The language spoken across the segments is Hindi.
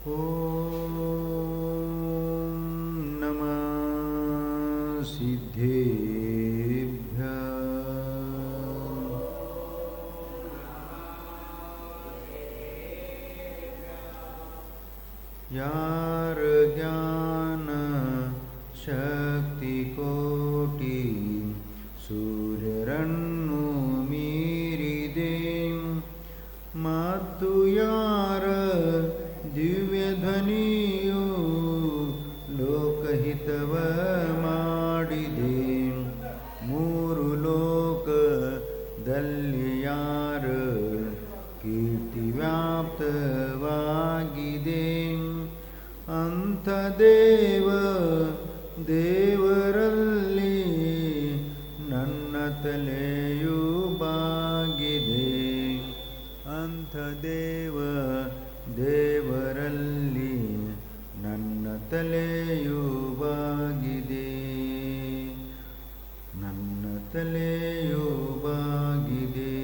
ॐ नमः सिद्धेभ्यः। यार ज्ञान शक्ति कोटि सूर्यरन्नु मीरिदे ಮತ್ತು ಯಾರ ದಿವ್ಯ ಧ್ವನಿಯು ಲೋಕಹಿತವ ಮಾಡಿದೆ ಮೂರು ಲೋಕದಲ್ಲಿ ಯಾರ ಕೀರ್ತಿ ವ್ಯಾಪ್ತವಾಗಿದೆ ಅಂಥ ದೇವರಲ್ಲಿ ನನ್ನ ತಲೆಯು ಬಾಗಿದೆ ಅಂಥ ದೇವರಲ್ಲಿ ನನ್ನ ತಲೆಯು ಬಾಗಿದೆ ನನ್ನ ತಲೆಯು ಬಾಗಿದೆ।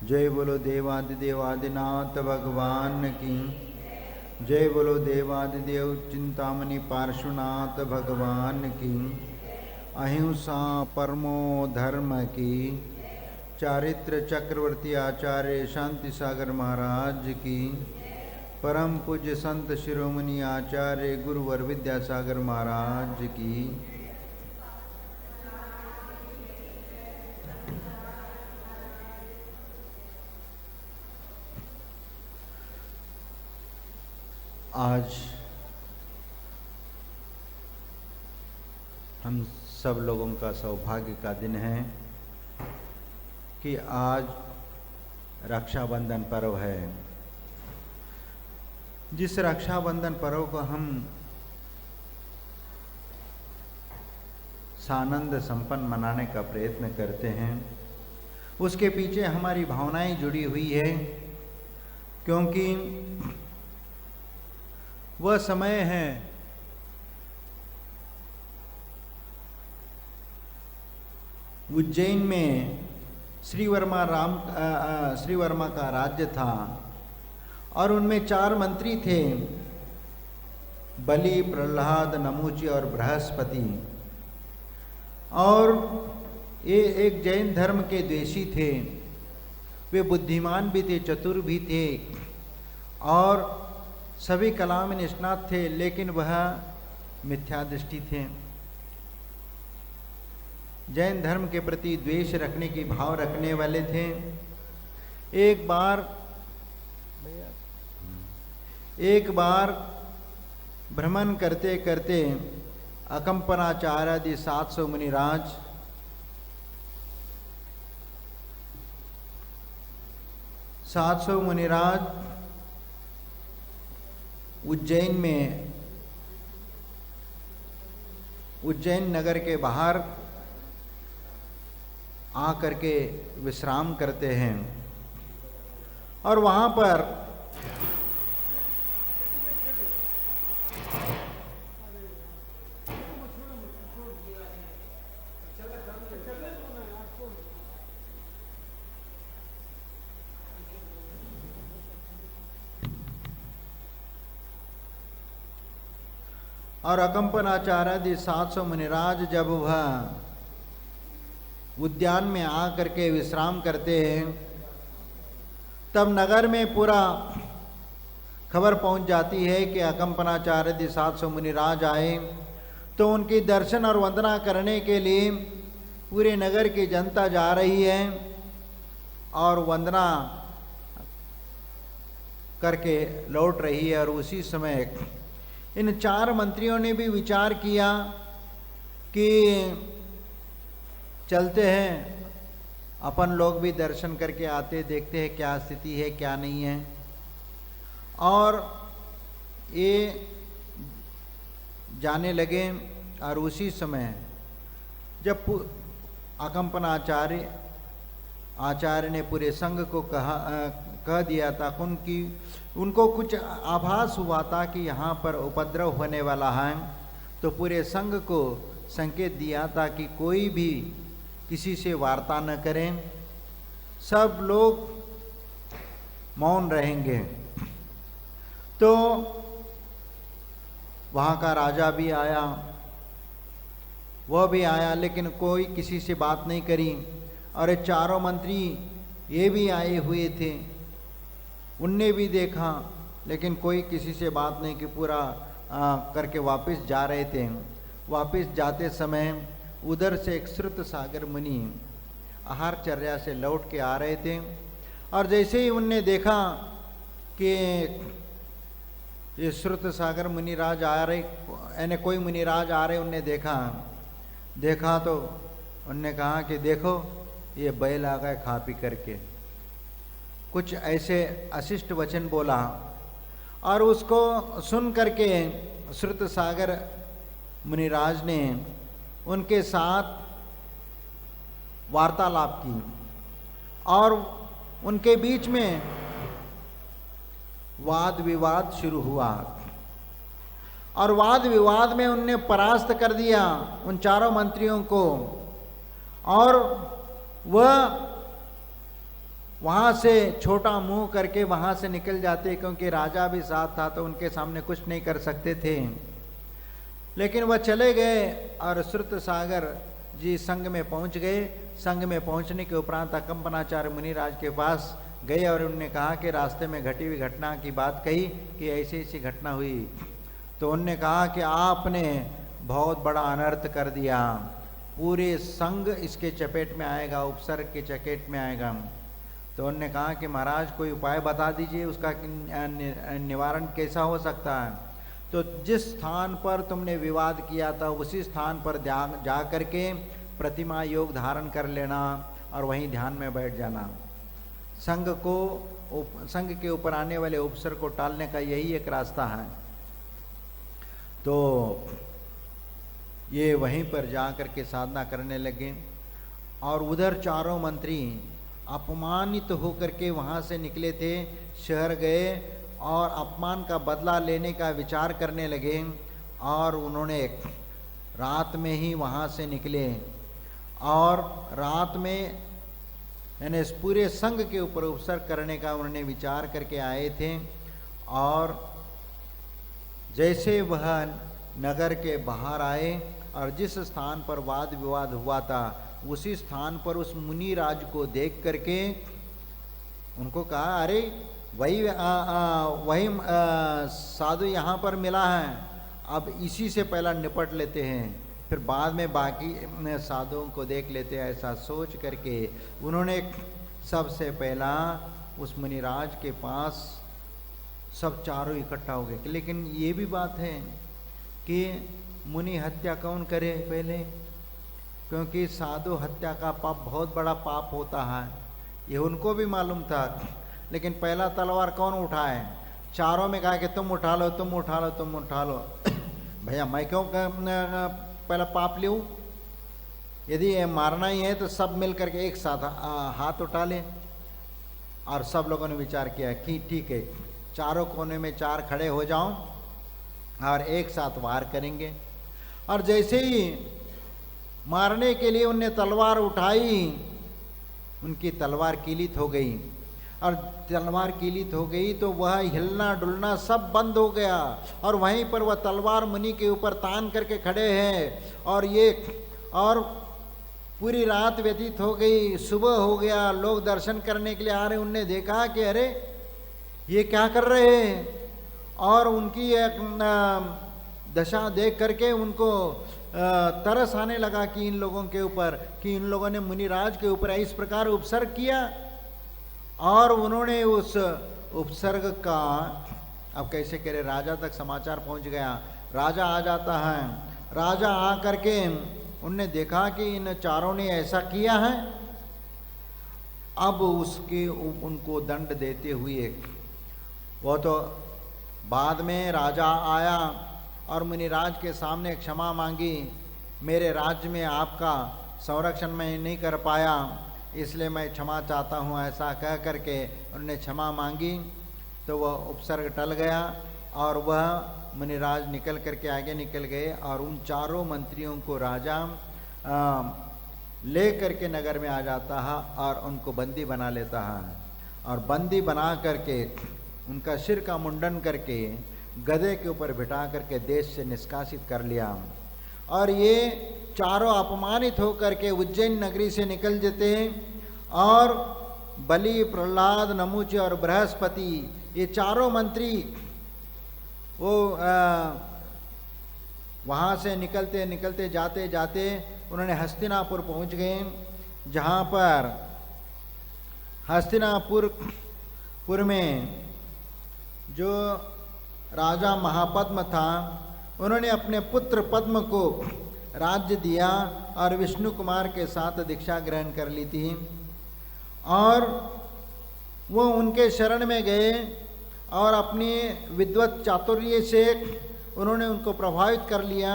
जय बोलो देवादिदेव आदिनाथ भगवान की जय बोलो देवादिदेव चिंतामणि पार्श्वनाथ भगवान की अहिंसा परमो धर्म की चारित्र चक्रवर्ती आचार्य शांति सागर महाराज की परम पूज्य संत शिरोमणि आचार्य गुरुवर विद्यासागर महाराज की आज हम सब लोगों का सौभाग्य का दिन है कि आज रक्षाबंधन पर्व है। जिस रक्षाबंधन पर्व को हम सानंद संपन्न मनाने का प्रयत्न करते हैं उसके पीछे हमारी भावनाएं जुड़ी हुई है, क्योंकि वह समय है उज्जैन में श्री वर्मा का राज्य था और उनमें 4 मंत्री थे, बलि, प्रहलाद, नमूची और बृहस्पति। और ये एक जैन धर्म के द्वेषी थे। वे बुद्धिमान भी थे, चतुर भी थे और सभी कला में निष्णात थे, लेकिन वह मिथ्या दृष्टि थे। जैन धर्म के प्रति द्वेष रखने की भाव रखने वाले थे। एक बार भ्रमण करते करते अकंपनाचार्य आदि 700 मुनिराज उज्जैन नगर के बाहर आकर के विश्राम करते हैं और वहाँ पर अकंपनाचार्य आदि 700 मुनिराज जब वह उद्यान में आकर के विश्राम करते हैं तब नगर में पूरा खबर पहुंच जाती है कि अकंपनाचार्य आदि 700 मुनिराज आए। तो उनकी दर्शन और वंदना करने के लिए पूरे नगर की जनता जा रही है और वंदना करके लौट रही है। और उसी समय इन 4 मंत्रियों ने भी विचार किया कि चलते हैं, अपन लोग भी दर्शन करके आते, देखते हैं क्या स्थिति है क्या नहीं है। और ये जाने लगे और उसी समय जब आचार्य ने पूरे संघ को कह दिया था उनको कुछ आभास हुआ था कि यहाँ पर उपद्रव होने वाला है, तो पूरे संघ को संकेत दिया था कि कोई भी किसी से वार्ता न करें, सब लोग मौन रहेंगे। तो वहाँ का राजा भी आया, वह भी आया, लेकिन कोई किसी से बात नहीं करी। और ये चारों मंत्री ये भी आए हुए थे, उनने भी देखा, लेकिन कोई किसी से बात नहीं की, पूरा करके वापस जा रहे थे। वापस जाते समय उधर से एक श्रुत सागर मुनि आहारचर्या से लौट के आ रहे थे, और जैसे ही उनने देखा कि ये श्रुत सागर मुनिराज आ रहे, यानी कोई मुनिराज आ रहे, उनने देखा तो उनने कहा कि देखो ये बैल आ गए खा पी करके, कुछ ऐसे अशिष्ट वचन बोला। और उसको सुन करके श्रुत सागर मुनिराज ने उनके साथ वार्तालाप की, और उनके बीच में वाद विवाद शुरू हुआ, और वाद विवाद में उनने परास्त कर दिया उन चारों मंत्रियों को, और वह वहाँ से छोटा मुंह करके वहाँ से निकल जाते, क्योंकि राजा भी साथ था तो उनके सामने कुछ नहीं कर सकते थे। लेकिन वह चले गए और श्रुत सागर जी संघ में पहुँच गए। संघ में पहुँचने के उपरांत अकंपनाचार्य मुनिराज के पास गए और उनने कहा कि रास्ते में घटी हुई घटना की बात कही कि ऐसी ऐसी घटना हुई। तो उनने कहा कि आपने बहुत बड़ा अनर्थ कर दिया, पूरे संघ इसके चपेट में आएगा, उपसर्ग के चपेट में आएगा। तो उनने कहा कि महाराज कोई उपाय बता दीजिए, उसका निवारण कैसा हो सकता है। तो जिस स्थान पर तुमने विवाद किया था उसी स्थान पर जा करके प्रतिमा योग धारण कर लेना और वहीं ध्यान में बैठ जाना। संघ के ऊपर आने वाले उपसर्ग को टालने का यही एक रास्ता है। तो ये वहीं पर जा कर के साधना करने लगे, और उधर चारों मंत्री अपमानित होकर के वहाँ से निकले थे, शहर गए और अपमान का बदला लेने का विचार करने लगे। और उन्होंने रात में ही वहाँ से निकले, और रात में यानी इस पूरे संघ के ऊपर उपसर्ग करने का उन्होंने विचार करके आए थे। और जैसे वह नगर के बाहर आए और जिस स्थान पर वाद विवाद हुआ था उसी स्थान पर उस मुनि राज को देख करके उनको कहा, अरे वही साधु यहाँ पर मिला है, अब इसी से पहला निपट लेते हैं, फिर बाद में बाकी साधुओं को देख लेते हैं। ऐसा सोच करके उन्होंने सबसे पहला उस मुनिराज के पास सब चारों इकट्ठा हो गए। लेकिन ये भी बात है कि मुनि हत्या कौन करे पहले, क्योंकि साधु हत्या का पाप बहुत बड़ा पाप होता है, ये उनको भी मालूम था। लेकिन पहला तलवार कौन उठाए? चारों में कहा कि तुम उठा लो, तुम उठा लो, तुम उठा लो। भैया मैं क्यों पहला पाप लूँ? यदि ये मारना ही है तो सब मिल करके एक साथ हाथ उठा लें। और सब लोगों ने विचार किया कि ठीक है, चारों कोने में चार खड़े हो जाओ और एक साथ वार करेंगे। और जैसे ही मारने के लिए उनने तलवार उठाई, उनकी तलवार कीलित हो गई। और तलवार कीलित हो गई तो वह हिलना डुलना सब बंद हो गया, और वहीं पर वह तलवार मुनि के ऊपर तान करके खड़े हैं। और पूरी रात व्यतीत हो गई, सुबह हो गया, लोग दर्शन करने के लिए आ रहे। उनने देखा कि अरे ये क्या कर रहे हैं, और उनकी एक दशा देख करके उनको तरस आने लगा कि इन लोगों के ऊपर, कि इन लोगों ने मुनिराज के ऊपर इस प्रकार उपसर्ग किया। और उन्होंने उस उपसर्ग का, अब कैसे करे, राजा तक समाचार पहुंच गया। राजा आ जाता है, राजा आ करके उनने देखा कि इन चारों ने ऐसा किया है। अब उनको दंड देते हुए, वो तो बाद में राजा आया और मुनिराज के सामने क्षमा मांगी, मेरे राज्य में आपका संरक्षण मैं नहीं कर पाया, इसलिए मैं क्षमा चाहता हूँ। ऐसा कह करके उन्होंने क्षमा मांगी तो वह उपसर्ग टल गया, और वह मुनिराज निकल करके आगे निकल गए। और उन चारों मंत्रियों को राजा ले करके नगर में आ जाता है और उनको बंदी बना लेता है। और बंदी बना करके उनका सिर का मुंडन करके गधे के ऊपर बिठा करके देश से निष्कासित कर लिया। और ये चारों अपमानित होकर के उज्जैन नगरी से निकल जाते और बलि, प्रहलाद, नमुच और बृहस्पति ये चारों मंत्री वो वहाँ से निकलते निकलते जाते जाते उन्होंने हस्तिनापुर पहुँच गए, जहाँ पर हस्तिनापुर में जो राजा महापद्म था उन्होंने अपने पुत्र पद्म को राज्य दिया और विष्णु कुमार के साथ दीक्षा ग्रहण कर ली थी। और वो उनके शरण में गए और अपनी विद्वत चातुर्य से उन्होंने उनको प्रभावित कर लिया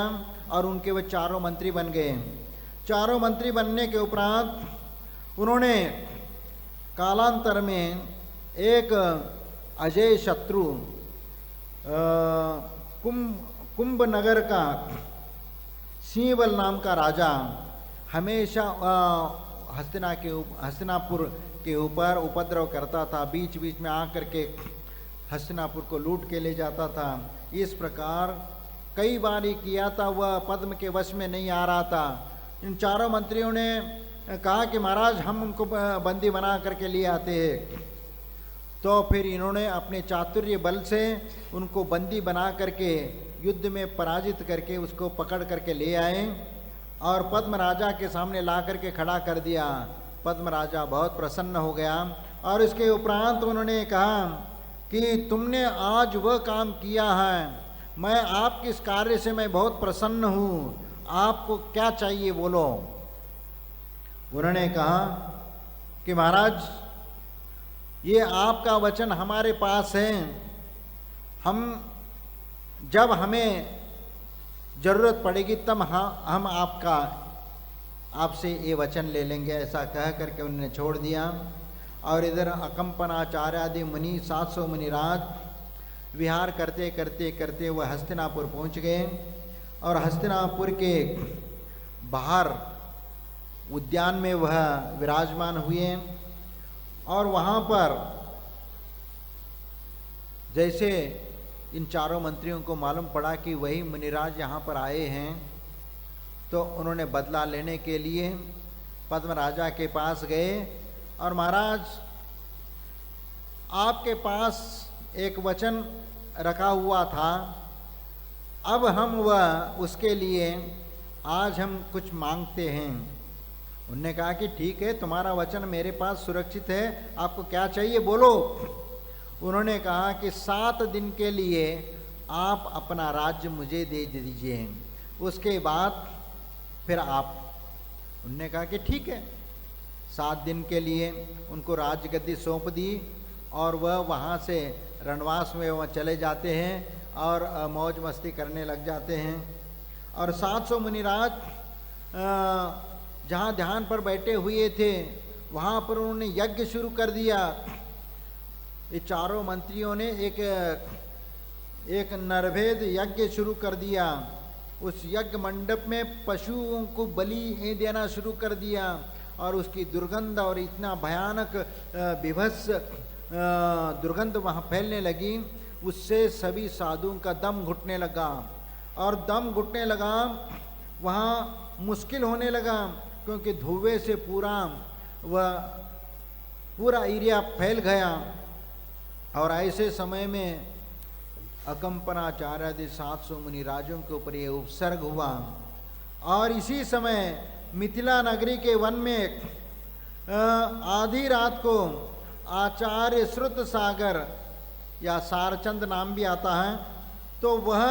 और उनके वो चारों मंत्री बन गए। चारों मंत्री बनने के उपरांत उन्होंने कालांतर में एक अजय शत्रु कुंभ नगर का सिंहबल नाम का राजा हमेशा हस्तिनापुर के ऊपर उपद्रव करता था, बीच बीच में आकर के हस्तिनापुर को लूट के ले जाता था। इस प्रकार कई बार ही किया था, वह पद्म के वश में नहीं आ रहा था। इन चारों मंत्रियों ने कहा कि महाराज हम उनको बंदी बना करके ले आते हैं। तो फिर इन्होंने अपने चातुर्य बल से उनको बंदी बना करके युद्ध में पराजित करके उसको पकड़ करके ले आए और पद्म राजा के सामने ला करके खड़ा कर दिया। पद्म राजा बहुत प्रसन्न हो गया और इसके उपरांत उन्होंने कहा कि तुमने आज वह काम किया है, मैं आपके इस कार्य से मैं बहुत प्रसन्न हूँ, आपको क्या चाहिए बोलो। उन्होंने कहा कि महाराज ये आपका वचन हमारे पास है, हम जब हमें ज़रूरत पड़ेगी तब हम आपसे ये वचन ले लेंगे। ऐसा कह करके उन्होंने छोड़ दिया। और इधर अकंपनाचार्य आदि मुनि 700 मुनिराज विहार करते करते करते वह हस्तिनापुर पहुंच गए और हस्तिनापुर के बाहर उद्यान में वह विराजमान हुए। और वहाँ पर जैसे इन चारों मंत्रियों को मालूम पड़ा कि वही मुनिराज यहाँ पर आए हैं, तो उन्होंने बदला लेने के लिए पद्म राजा के पास गए और महाराज आपके पास एक वचन रखा हुआ था, अब हम वह उसके लिए आज हम कुछ मांगते हैं। उन्होंने कहा कि ठीक है, तुम्हारा वचन मेरे पास सुरक्षित है, आपको क्या चाहिए बोलो। उन्होंने कहा कि 7 दिन के लिए आप अपना राज्य मुझे दे दीजिए, उसके बाद फिर आप। उन्होंने कहा कि ठीक है। 7 दिन के लिए उनको राजगद्दी सौंप दी और वह वहाँ से रणवास में वह चले जाते हैं और मौज मस्ती करने लग जाते हैं। और 700 मुनिराज जहाँ ध्यान पर बैठे हुए थे वहाँ पर उन्होंने यज्ञ शुरू कर दिया। ये चारों मंत्रियों ने एक नरभेद यज्ञ शुरू कर दिया। उस यज्ञ मंडप में पशुओं को बलि देना शुरू कर दिया और उसकी दुर्गंध और इतना भयानक विभत्स दुर्गंध वहाँ फैलने लगी, उससे सभी साधुओं का दम घुटने लगा। और दम घुटने लगा, वहाँ मुश्किल होने लगा, क्योंकि धुएं से पूरा एरिया फैल गया। और ऐसे समय में अकंपनाचार्य आदि 700 मुनिराजों के ऊपर ये उपसर्ग हुआ। और इसी समय मिथिला नगरी के वन में आधी रात को आचार्य श्रुत सागर या सारचंद नाम भी आता है, तो वह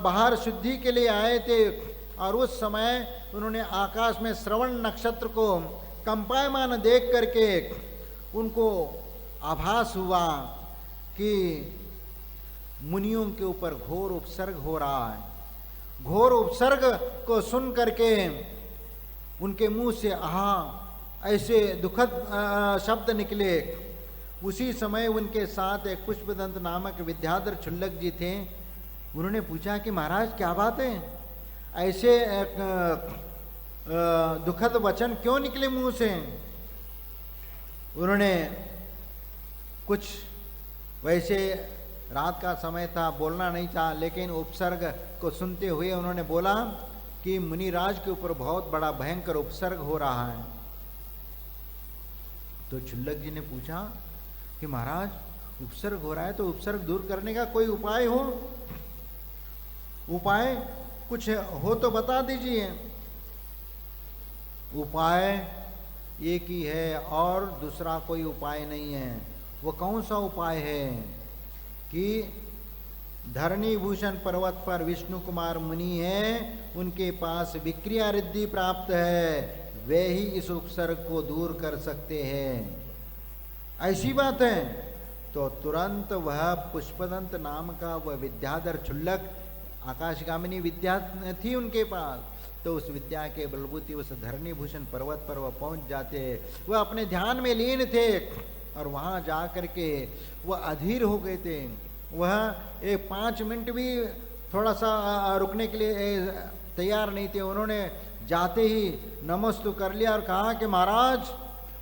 बाहर शुद्धि के लिए आए थे। और उस समय उन्होंने आकाश में श्रवण नक्षत्र को कंपायमान देख करके उनको आभास हुआ कि मुनियों के ऊपर घोर उपसर्ग हो रहा है। घोर उपसर्ग को सुन करके उनके मुंह से आहा ऐसे दुखद शब्द निकले। उसी समय उनके साथ एक पुष्पदंत नामक विद्याधर क्षुल्लक जी थे। उन्होंने पूछा कि महाराज क्या बात है, ऐसे दुखद वचन क्यों निकले मुंह से। उन्होंने कुछ वैसे रात का समय था, बोलना नहीं था, लेकिन उपसर्ग को सुनते हुए उन्होंने बोला कि मुनिराज के ऊपर बहुत बड़ा भयंकर उपसर्ग हो रहा है। तो क्षुल्लक जी ने पूछा कि महाराज उपसर्ग हो रहा है तो उपसर्ग दूर करने का कोई उपाय हो, उपाय कुछ हो तो बता दीजिए। उपाय एक ही है और दूसरा कोई उपाय नहीं है। वो कौन सा उपाय है कि धरणी भूषण पर्वत पर विष्णु कुमार मुनि हैं, उनके पास विक्रिया रिद्धि प्राप्त है, वे ही इस उपसर्ग को दूर कर सकते हैं। ऐसी बात है। तो तुरंत वह पुष्पदंत नाम का वह विद्याधर क्षुल्लक, आकाशगामिनी विद्या थी उनके पास, तो उस विद्या के बलबूती उस धरणी भूषण पर्वत पर वह पहुंच जाते। वह अपने ध्यान में लीन थे और वहां जा करके वह अधीर हो गए थे। वह एक 5 मिनट भी थोड़ा सा रुकने के लिए तैयार नहीं थे। उन्होंने जाते ही नमस्तु कर लिया और कहा कि महाराज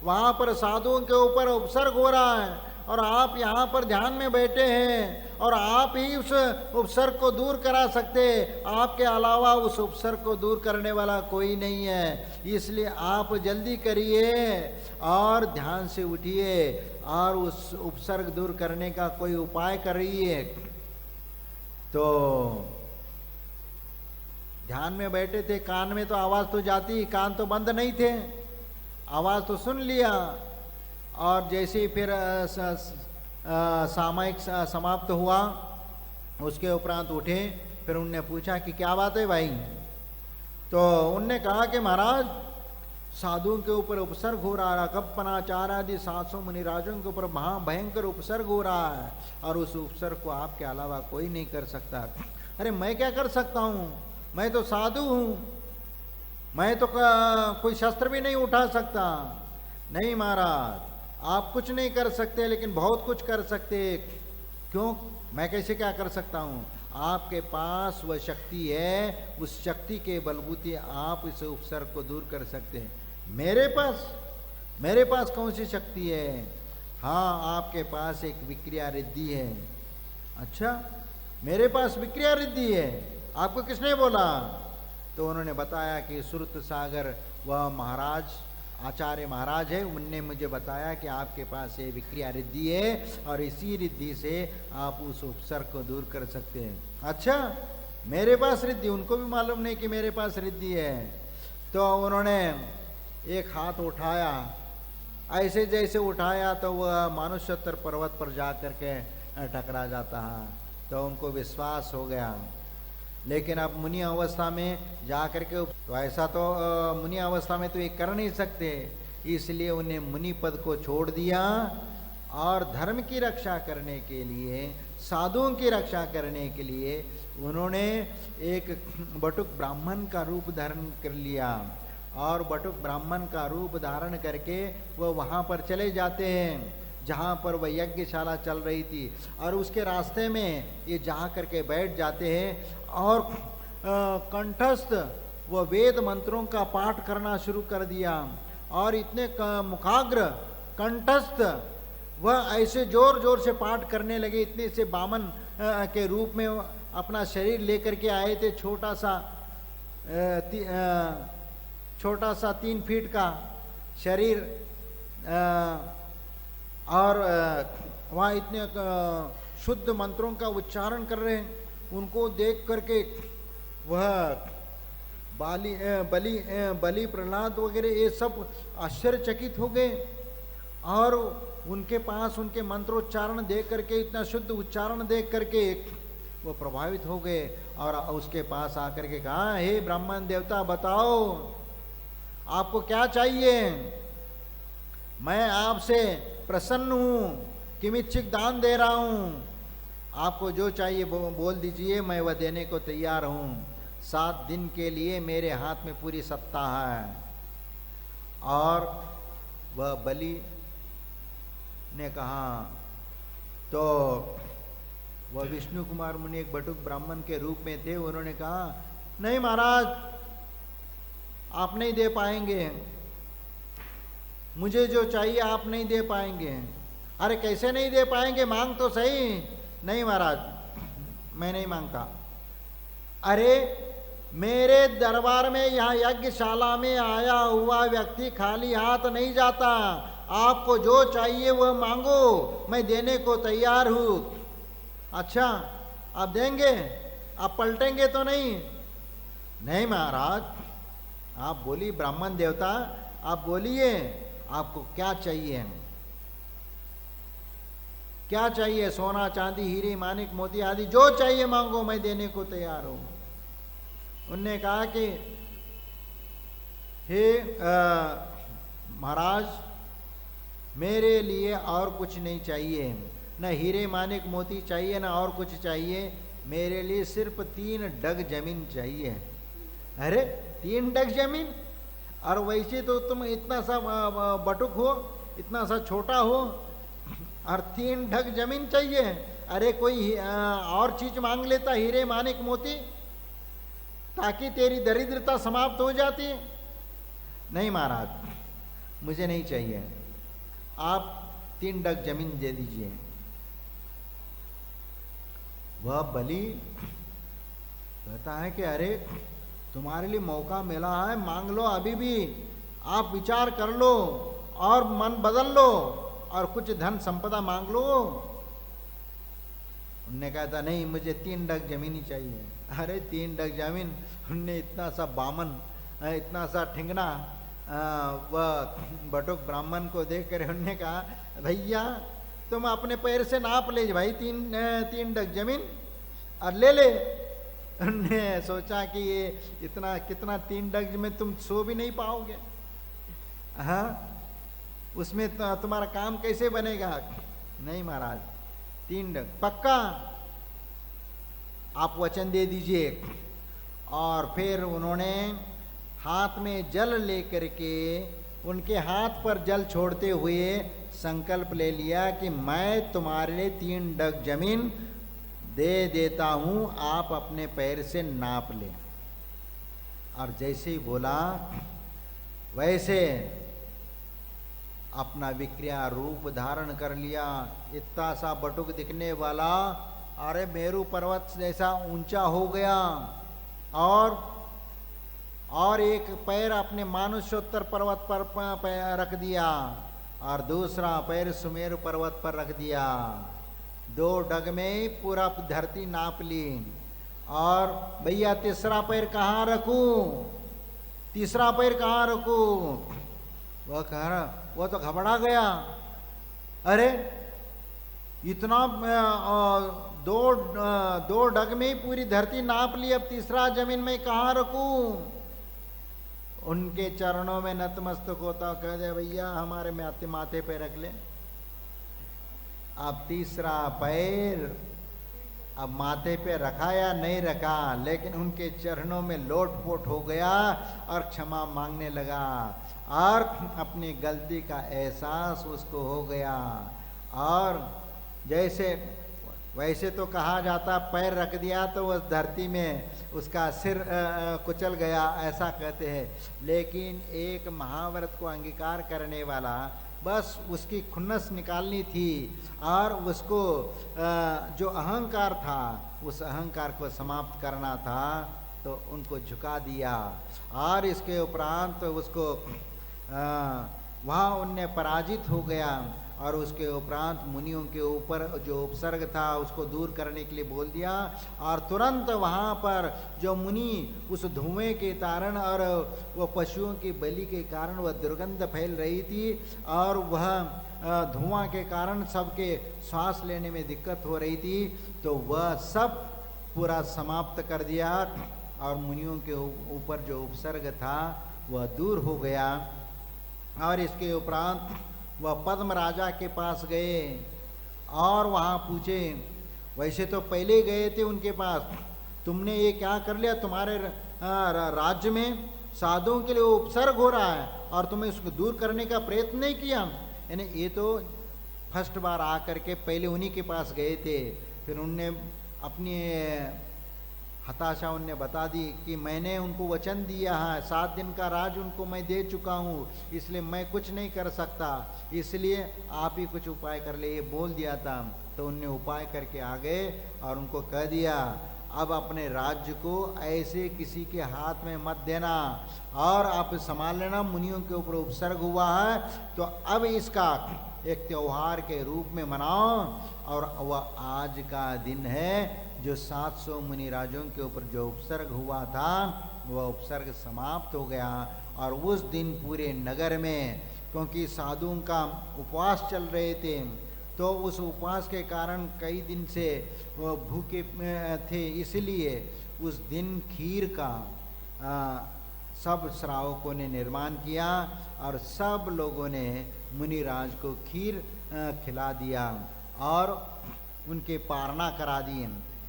वहां पर साधुओं के ऊपर उपसर्ग हो रहा है और आप यहाँ पर ध्यान में बैठे हैं और आप ही उस उपसर्ग को दूर करा सकते, आपके अलावा उस उपसर्ग को दूर करने वाला कोई नहीं है, इसलिए आप जल्दी करिए और ध्यान से उठिए और उस उपसर्ग दूर करने का कोई उपाय करिए। तो ध्यान में बैठे थे, कान में तो आवाज तो जाती, कान तो बंद नहीं थे, आवाज तो सुन लिया। और जैसे ही फिर सामयिक समाप्त हुआ उसके उपरांत उठे, फिर उनने पूछा कि क्या बात है भाई। तो उनने कहा कि महाराज साधुओं के ऊपर उपसर्ग हो रहा है, कप्पनाचार्य आदि 700 मुनिराजों के ऊपर महाभयंकर उपसर्ग हो रहा है और उस उपसर्ग को आपके अलावा कोई नहीं कर सकता। अरे मैं क्या कर सकता हूँ, मैं तो साधु हूँ, मैं तो कोई शस्त्र भी नहीं उठा सकता। नहीं महाराज आप कुछ नहीं कर सकते लेकिन बहुत कुछ कर सकते। क्यों, मैं कैसे क्या कर सकता हूँ, आपके पास वह शक्ति है, उस शक्ति के बलबूते आप इस उपसर्ग को दूर कर सकते हैं। मेरे पास कौन सी शक्ति है? हाँ आपके पास एक विक्रिया रिद्धि है। अच्छा मेरे पास विक्रिया रिद्धि है, आपको किसने बोला? तो उन्होंने बताया कि सुरत सागर वह महाराज आचार्य महाराज है, उनने मुझे बताया कि आपके पास ये विक्रिया रिद्धि है और इसी रिद्धि से आप उस उपसर्ग को दूर कर सकते हैं। अच्छा मेरे पास रिद्धि, उनको भी मालूम नहीं कि मेरे पास रिद्धि है। तो उन्होंने एक हाथ उठाया, ऐसे जैसे उठाया तो वह मानुषोत्तर पर्वत पर जा करके टकरा जाता है। तो उनको विश्वास हो गया। लेकिन अब मुनि अवस्था में जा करके तो ऐसा तो मुनि अवस्था में तो ये कर नहीं सकते, इसलिए उन्हें मुनि पद को छोड़ दिया और धर्म की रक्षा करने के लिए, साधुओं की रक्षा करने के लिए उन्होंने एक बटुक ब्राह्मण का रूप धारण कर लिया। और बटुक ब्राह्मण का रूप धारण करके वह वहाँ पर चले जाते हैं जहाँ पर वह यज्ञशाला चल रही थी, और उसके रास्ते में ये जा करके बैठ जाते हैं और कंठस्थ वह वेद मंत्रों का पाठ करना शुरू कर दिया। और इतने मुखाग्र कंठस्थ वह ऐसे जोर जोर से पाठ करने लगे, इतने से बामन के रूप में अपना शरीर लेकर के आए थे। छोटा सा 3 फीट का शरीर, और वहाँ इतने शुद्ध मंत्रों का उच्चारण कर रहे हैं। उनको देख करके वह बलि प्रहलाद वगैरह ये सब आश्चर्यचकित हो गए और उनके पास उनके मंत्रोच्चारण देख करके, इतना शुद्ध उच्चारण देख करके वो प्रभावित हो गए और उसके पास आकर के कहा, हे ब्राह्मण देवता बताओ आपको क्या चाहिए, मैं आपसे प्रसन्न हूँ, किमिच्छिक दान दे रहा हूँ, आपको जो चाहिए बोल दीजिए, मैं वह देने को तैयार हूँ। 7 दिन के लिए मेरे हाथ में पूरी सत्ता है। और वह बलि ने कहा, तो वह विष्णु कुमार मुनि एक बटुक ब्राह्मण के रूप में थे, उन्होंने कहा, नहीं महाराज आप नहीं दे पाएंगे, मुझे जो चाहिए आप नहीं दे पाएंगे। अरे कैसे नहीं दे पाएंगे, मांग तो सही। नहीं महाराज, मैं नहीं मांगता। अरे मेरे दरबार में, यहाँ यज्ञशाला में आया हुआ व्यक्ति खाली हाथ नहीं जाता। आपको जो चाहिए वह मांगो, मैं देने को तैयार हूं। अच्छा, आप देंगे? आप पलटेंगे तो नहीं? नहीं महाराज, आप बोलिए ब्राह्मण देवता, आप बोलिए आपको क्या चाहिए? क्या चाहिए? सोना चांदी हीरे मानिक मोती आदि जो चाहिए मांगो, मैं देने को तैयार हूं। उनने कहा कि हे महाराज, मेरे लिए और कुछ नहीं चाहिए, न हीरे मानिक मोती चाहिए, न और कुछ चाहिए। मेरे लिए सिर्फ 3 डग जमीन चाहिए। अरे 3 डग जमीन? और वैसे तो तुम इतना सा बटुक हो, इतना सा छोटा हो, और 3 ढग जमीन चाहिए? अरे कोई और चीज मांग लेता, हीरे मानिक मोती, ताकि तेरी दरिद्रता समाप्त हो जाती। नहीं महाराज, मुझे नहीं चाहिए, आप 3 डग जमीन दे दीजिए। वह बलि कहता है कि अरे तुम्हारे लिए मौका मिला है, मांग लो अभी भी, आप विचार कर लो और मन बदल लो और कुछ धन संपदा मांग लो। उनने कहा था नहीं, मुझे 3 डग जमीन ही चाहिए। अरे 3 डग जमीन? उनने इतना सा बामन, इतना सा ठिंगना वह बटुक ब्राह्मण को देख कर उनने कहा, भैया तुम अपने पैर से नाप ले भाई 3 डग जमीन और ले ले। उनने सोचा कि ये इतना कितना 3 डग में तुम सो भी नहीं पाओगे, हाँ, उसमें तुम्हारा काम कैसे बनेगा? नहीं महाराज, 3 डग पक्का? आप वचन दे दीजिए। और फिर उन्होंने हाथ में जल लेकर के, उनके हाथ पर जल छोड़ते हुए संकल्प ले लिया कि मैं तुम्हारे लिए 3 डग जमीन दे देता हूं, आप अपने पैर से नाप लें। और जैसे ही बोला वैसे अपना विक्रिया रूप धारण कर लिया। इतना सा बटुक दिखने वाला अरे मेरू पर्वत जैसा ऊंचा हो गया, और एक पैर अपने मानुष्योत्तर पर्वत पर रख दिया और दूसरा पैर सुमेरु पर्वत पर रख दिया। 2 डग में ही पूरा धरती नाप ली। और भैया तीसरा पैर कहाँ रखूं? तीसरा पैर कहाँ रखूं? वह कह रहा, वो तो घबरा गया। अरे इतना 2 डग में ही पूरी धरती नाप ली, अब तीसरा जमीन में कहाँ रखूं? उनके चरणों में नतमस्तक होता कह दे, भैया हमारे माथे पे रख ले। अब तीसरा पैर अब माथे पे रखा या नहीं रखा, लेकिन उनके चरणों में लोटपोट हो गया और क्षमा मांगने लगा और अपनी गलती का एहसास उसको हो गया। और जैसे वैसे तो कहा जाता पैर रख दिया तो उस धरती में उसका सिर कुचल गया, ऐसा कहते हैं। लेकिन एक महाव्रत को अंगीकार करने वाला, बस उसकी खुन्नस निकालनी थी और उसको जो अहंकार था उस अहंकार को समाप्त करना था, तो उनको झुका दिया। और इसके उपरांत तो उसको वहाँ उनने पराजित हो गया और उसके उपरांत मुनियों के ऊपर जो उपसर्ग था उसको दूर करने के लिए बोल दिया। और तुरंत वहाँ पर जो मुनि उस धुएं के कारण और वह पशुओं की बलि के कारण वह दुर्गंध फैल रही थी और वह धुआं के कारण सबके सांस लेने में दिक्कत हो रही थी, तो वह सब पूरा समाप्त कर दिया और मुनियों के ऊपर जो उपसर्ग था वह दूर हो गया। और इसके उपरांत वह पद्म राजा के पास गए और वहाँ पूछे, वैसे तो पहले गए थे उनके पास, तुमने ये क्या कर लिया? तुम्हारे राज्य में साधुओं के लिए उपसर्ग हो रहा है और तुमने उसको दूर करने का प्रयत्न नहीं किया। यानी ये तो फर्स्ट बार आकर के पहले उन्हीं के पास गए थे, फिर उनने अपने हताशा उनने बता दी कि मैंने उनको वचन दिया है, 7 दिन का राज उनको मैं दे चुका हूँ, इसलिए मैं कुछ नहीं कर सकता, इसलिए आप ही कुछ उपाय कर ले, ये बोल दिया था। तो उनने उपाय करके आ गए और उनको कह दिया अब अपने राज्य को ऐसे किसी के हाथ में मत देना और आप संभाल लेना, मुनियों के ऊपर उपसर्ग हुआ है तो अब इसका एक त्योहार के रूप में मनाओ। और वह आज का दिन है जो 700 मुनि राजों के ऊपर जो उपसर्ग हुआ था वह उपसर्ग समाप्त हो गया। और उस दिन पूरे नगर में, क्योंकि साधुओं का उपवास चल रहे थे, तो उस उपवास के कारण कई दिन से वो भूखे थे, इसलिए उस दिन खीर का सब श्रावकों ने निर्माण किया और सब लोगों ने मुनिराज को खीर खिला दिया और उनके पारणा करा दिए।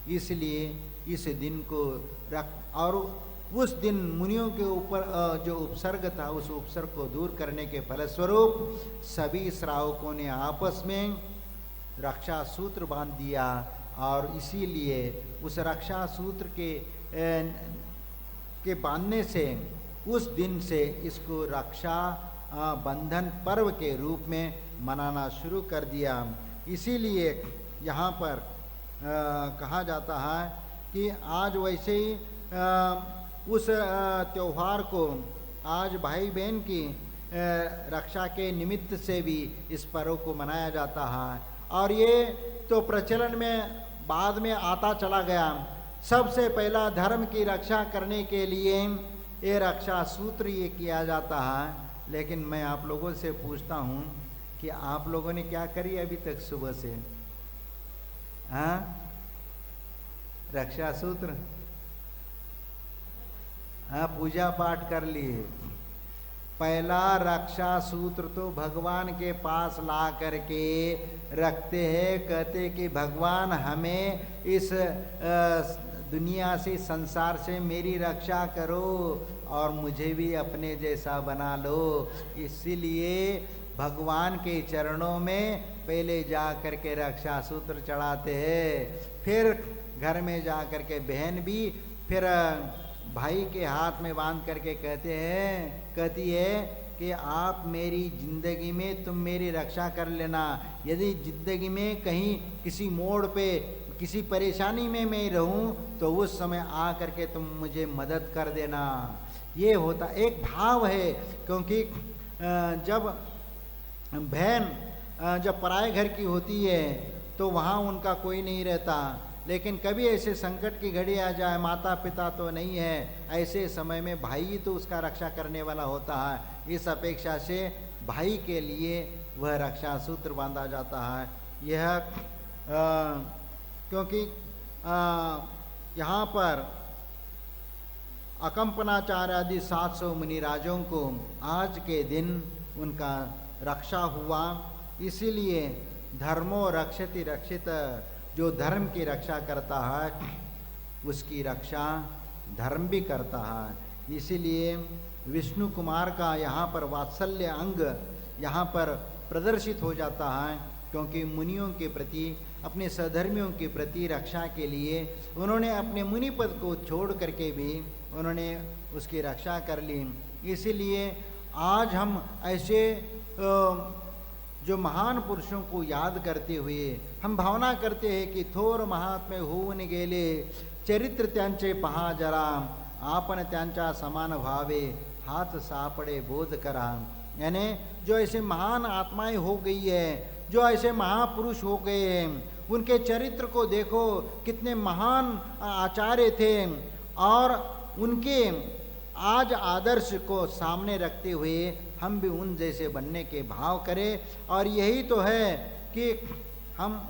इसलिए इस दिन को रख, और उस दिन मुनियों के ऊपर जो उपसर्ग था उस उपसर्ग को दूर करने के फलस्वरूप सभी श्रावकों ने आपस में रक्षा सूत्र बांध दिया और इसीलिए उस रक्षा सूत्र के बांधने से उस दिन से इसको रक्षा बंधन पर्व के रूप में मनाना शुरू कर दिया। इसीलिए यहाँ पर कहा जाता है कि आज वैसे ही उस त्योहार को आज भाई बहन की रक्षा के निमित्त से भी इस पर्व को मनाया जाता है। और ये तो प्रचलन में बाद में आता चला गया। सबसे पहला धर्म की रक्षा करने के लिए ये रक्षा सूत्र ये किया जाता है। लेकिन मैं आप लोगों से पूछता हूँ कि आप लोगों ने क्या करी अभी तक सुबह से? हाँ, रक्षा सूत्र, हाँ, पूजा पाठ कर लिए। पहला रक्षा सूत्र तो भगवान के पास ला करके रखते हैं, कहते कि भगवान हमें इस दुनिया से, संसार से मेरी रक्षा करो और मुझे भी अपने जैसा बना लो। इसीलिए भगवान के चरणों में पहले जा करके रक्षा सूत्र चढ़ाते हैं, फिर घर में जा करके बहन भी फिर भाई के हाथ में बांध करके कहती है कि आप मेरी जिंदगी में तुम मेरी रक्षा कर लेना। यदि जिंदगी में कहीं किसी मोड़ पे किसी परेशानी में मैं रहूं तो उस समय आ करके तुम मुझे मदद कर देना। ये होता एक भाव है, क्योंकि जब बहन जब पराए घर की होती है तो वहाँ उनका कोई नहीं रहता, लेकिन कभी ऐसे संकट की घड़ी आ जाए, माता पिता तो नहीं है, ऐसे समय में भाई तो उसका रक्षा करने वाला होता है। इस अपेक्षा से भाई के लिए वह रक्षा सूत्र बांधा जाता है। यह क्योंकि यहाँ पर अकंपनाचार्य आदि 700 मुनिराजों को आज के दिन उनका रक्षा हुआ। इसीलिए धर्मो रक्षति रक्षित, जो धर्म की रक्षा करता है उसकी रक्षा धर्म भी करता है। इसीलिए विष्णु कुमार का यहाँ पर वात्सल्य अंग यहाँ पर प्रदर्शित हो जाता है, क्योंकि मुनियों के प्रति, अपने सहधर्मियों के प्रति रक्षा के लिए उन्होंने अपने मुनि पद को छोड़ करके भी उन्होंने उसकी रक्षा कर ली। इसीलिए आज हम ऐसे जो महान पुरुषों को याद करते हुए हम भावना करते हैं कि थोर महात्मे होऊन गेले, चरित्र त्यांचे पहा जरा, आपन त्यांचा समान भावे, हाथ सापड़े बोध करा। यानी जो ऐसे महान आत्माएं हो गई है, जो ऐसे महापुरुष हो गए हैं, उनके चरित्र को देखो, कितने महान आचार्य थे, और उनके आज आदर्श को सामने रखते हुए हम भी उन जैसे बनने के भाव करें। और यही तो है कि हम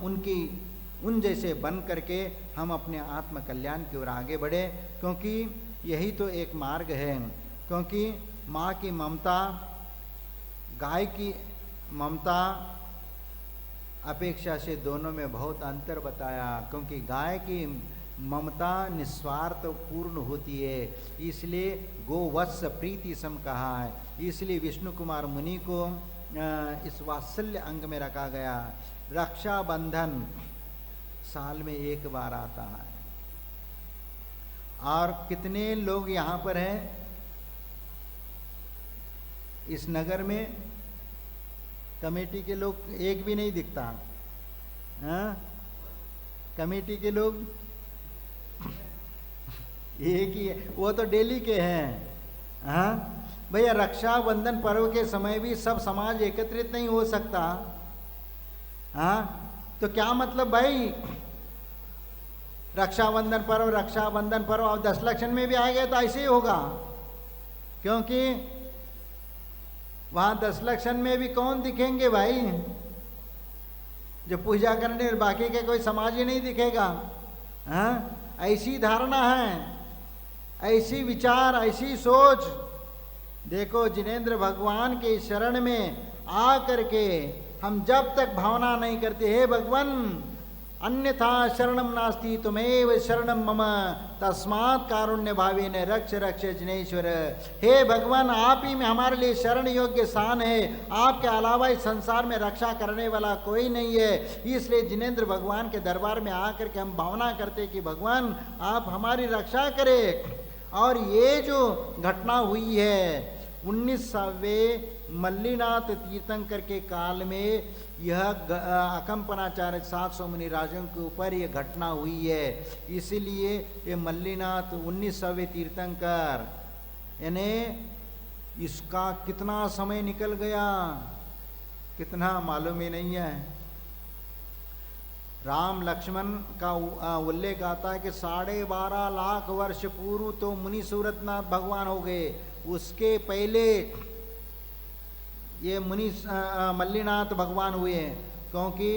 उन जैसे बन करके हम अपने आत्म कल्याण की ओर आगे बढ़े, क्योंकि यही तो एक मार्ग है। क्योंकि माँ की ममता, गाय की ममता अपेक्षा से दोनों में बहुत अंतर बताया, क्योंकि गाय की ममता निस्वार्थ पूर्ण होती है, इसलिए गोवत्स प्रीति सम कहा है। इसलिए विष्णु कुमार मुनि को इस वात्सल्य अंग में रखा गया। रक्षाबंधन साल में एक बार आता है, और कितने लोग यहाँ पर हैं इस नगर में? कमेटी के लोग एक भी नहीं दिखता। हाँ, कमेटी के लोग एक ही है, वो तो डेली के हैं। हाँ भैया, रक्षाबंधन पर्व के समय भी सब समाज एकत्रित नहीं हो सकता। हाँ, तो क्या मतलब भाई, रक्षाबंधन पर्व अब 10 लक्षण में भी आ गए तो ऐसे ही होगा, क्योंकि वहां 10 लक्षण में भी कौन दिखेंगे भाई? जो पूजा करने, बाकी के कोई समाज ही नहीं दिखेगा। हाँ, ऐसी धारणा है, ऐसी विचार, ऐसी सोच। देखो, जिनेंद्र भगवान के शरण में आ करके हम जब तक भावना नहीं करते, हे भगवान अन्यथा शरणम नास्ति तुमेव शरणम मम तस्मात् कारुण्य भावेन रक्ष रक्ष जिनेश्वर। हे भगवान, आप ही में हमारे लिए शरण योग्य स्थान है, आपके अलावा इस संसार में रक्षा करने वाला कोई नहीं है। इसलिए जिनेंद्र भगवान के दरबार में आकर के हम भावना करते कि भगवान आप हमारी रक्षा करें। और ये जो घटना हुई है 19वें मल्लीनाथ तीर्थंकर के काल में, यह अकंपनाचार्य 700 मुनि राजों के ऊपर यह घटना हुई है। इसीलिए ये मल्लीनाथ 19वें तीर्थंकर, यानी इसका कितना समय निकल गया, कितना मालूम ही नहीं है। राम लक्ष्मण का उल्लेख आता है कि 12.5 लाख वर्ष पूर्व तो मुनि सूरतनाथ भगवान हो गए। उसके पहले ये मुनि मल्लीनाथ भगवान हुए हैं, क्योंकि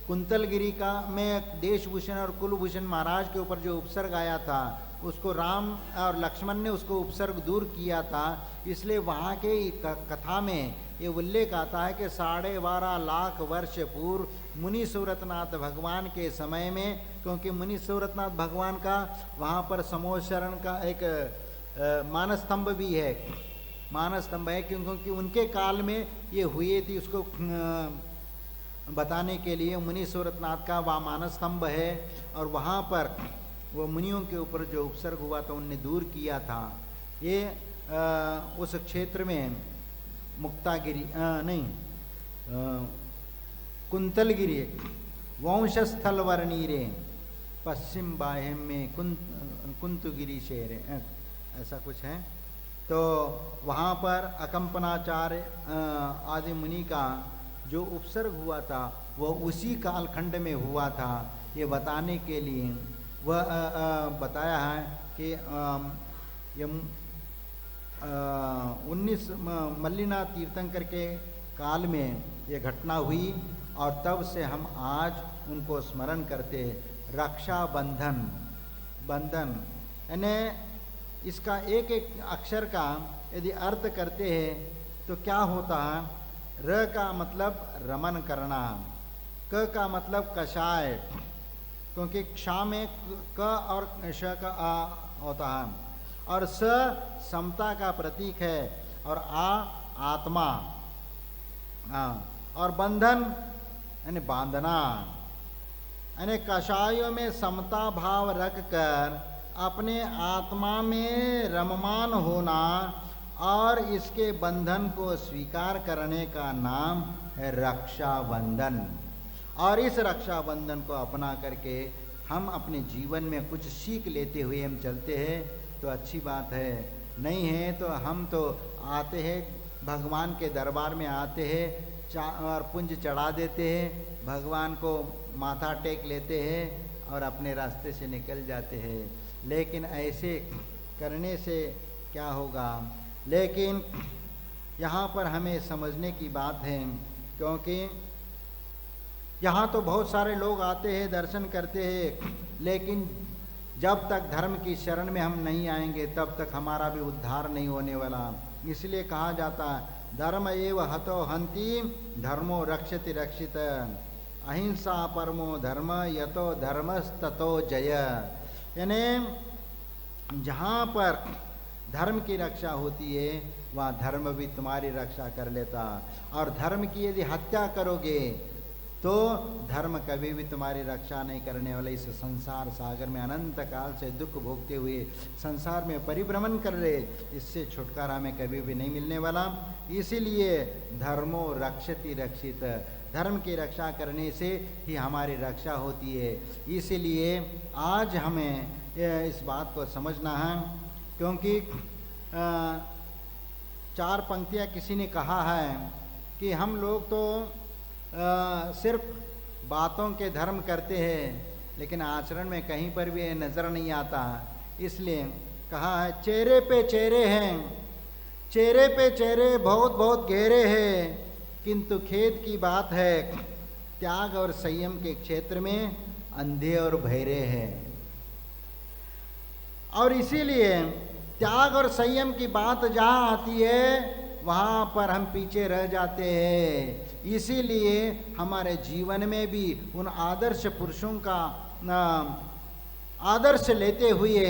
कुंतलगिरी का में देशभूषण और कुलभूषण महाराज के ऊपर जो उपसर्ग आया था, उसको राम और लक्ष्मण ने उसको उपसर्ग दूर किया था। इसलिए वहाँ के कथा में ये उल्लेख आता है कि 12.5 लाख वर्ष पूर्व मुनि सूरतनाथ भगवान के समय में, क्योंकि मुनि सूरतनाथ भगवान का वहाँ पर समोशरण का एक मानस स्तंभ भी है, मानस स्तंभ है, क्योंकि उनके काल में ये हुए थी। उसको बताने के लिए मुनि सूरतनाथ का वह मानस स्तंभ है, और वहाँ पर वो मुनियों के ऊपर जो उपसर्ग हुआ था उनने दूर किया था। ये उस क्षेत्र में मुक्तागिरी कुंतलगिरी वंशस्थल वर्णीरे पश्चिम बाह्यम में कुंतगिरी शहर ऐसा कुछ है। तो वहाँ पर अकंपनाचार्य आदि मुनि का जो उपसर्ग हुआ था वह उसी कालखंड में हुआ था। ये बताने के लिए वह बताया है कि 19 मल्लीनाथ तीर्थंकर के काल में ये घटना हुई, और तब से हम आज उनको स्मरण करते। रक्षाबंधन, बंधन यानी इसका एक एक अक्षर का यदि अर्थ करते हैं तो क्या होता है? र का मतलब रमन करना, क का मतलब कषाय, क्योंकि क्षा में क और श का आ होता है, और स समता का प्रतीक है, और आ आत्मा, और बंधन यानी बांधना, यानी कषायों में समता भाव रख कर अपने आत्मा में रममान होना और इसके बंधन को स्वीकार करने का नाम है रक्षाबंधन। और इस रक्षाबंधन को अपना करके हम अपने जीवन में कुछ सीख लेते हुए हम चलते हैं तो अच्छी बात है, नहीं है तो हम तो आते हैं भगवान के दरबार में आते हैं और पुंज चढ़ा देते हैं, भगवान को माथा टेक लेते हैं और अपने रास्ते से निकल जाते हैं। लेकिन ऐसे करने से क्या होगा? लेकिन यहाँ पर हमें समझने की बात है, क्योंकि यहाँ तो बहुत सारे लोग आते हैं, दर्शन करते हैं, लेकिन जब तक धर्म की शरण में हम नहीं आएंगे तब तक हमारा भी उद्धार नहीं होने वाला। इसलिए कहा जाता है धर्म एव हतो हंति धर्मो रक्षति रक्षित, अहिंसा परमो धर्म यतो धर्मस्ततो जय। यानी जहाँ पर धर्म की रक्षा होती है वहाँ धर्म भी तुम्हारी रक्षा कर लेता, और धर्म की यदि हत्या करोगे तो धर्म कभी भी तुम्हारी रक्षा नहीं करने वाला। इस संसार सागर में अनंत काल से दुख भोगते हुए संसार में परिभ्रमण कर रहे, इससे छुटकारा हमें कभी भी नहीं मिलने वाला। इसीलिए धर्मो रक्षति रक्षित, धर्म की रक्षा करने से ही हमारी रक्षा होती है। इसीलिए आज हमें इस बात को समझना है, क्योंकि 4 पंक्तियाँ किसी ने कहा है कि हम लोग तो सिर्फ बातों के धर्म करते हैं, लेकिन आचरण में कहीं पर भी नज़र नहीं आता। इसलिए कहा है चेहरे पे चेहरे हैं, चेहरे पे चेहरे बहुत बहुत गहरे हैं, किंतु खेद की बात है त्याग और संयम के क्षेत्र में अंधे और बहरे हैं। और इसीलिए त्याग और संयम की बात जहाँ आती है वहाँ पर हम पीछे रह जाते हैं। इसीलिए हमारे जीवन में भी उन आदर्श पुरुषों का आदर्श लेते हुए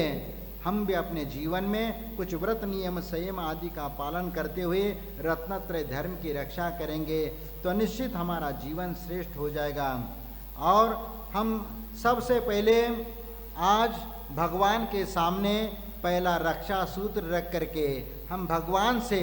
हम भी अपने जीवन में कुछ व्रत नियम संयम आदि का पालन करते हुए रत्नत्रय धर्म की रक्षा करेंगे तो निश्चित हमारा जीवन श्रेष्ठ हो जाएगा। और हम सबसे पहले आज भगवान के सामने पहला रक्षा सूत्र रख करके हम भगवान से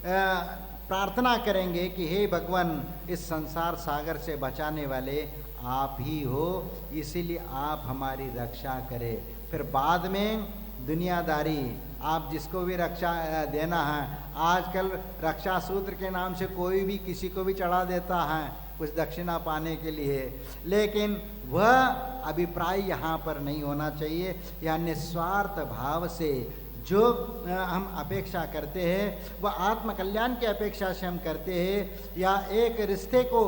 प्रार्थना करेंगे कि हे भगवान, इस संसार सागर से बचाने वाले आप ही हो, इसीलिए आप हमारी रक्षा करें। फिर बाद में दुनियादारी आप जिसको भी रक्षा देना है, आजकल रक्षा सूत्र के नाम से कोई भी किसी को भी चढ़ा देता है कुछ दक्षिणा पाने के लिए, लेकिन वह अभिप्राय यहाँ पर नहीं होना चाहिए। या निस्वार्थ भाव से जो हम अपेक्षा करते हैं वह आत्मकल्याण की अपेक्षा से हम करते हैं या एक रिश्ते को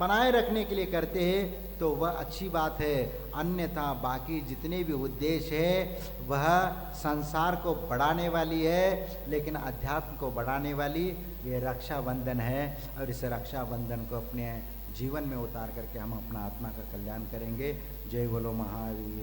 बनाए रखने के लिए करते हैं तो वह अच्छी बात है। अन्यथा बाकी जितने भी उद्देश्य है वह संसार को बढ़ाने वाली है, लेकिन अध्यात्म को बढ़ाने वाली ये रक्षाबंधन है। और इस रक्षाबंधन को अपने जीवन में उतार करके हम अपना आत्मा का कल्याण करेंगे। जय बोलो महावीर।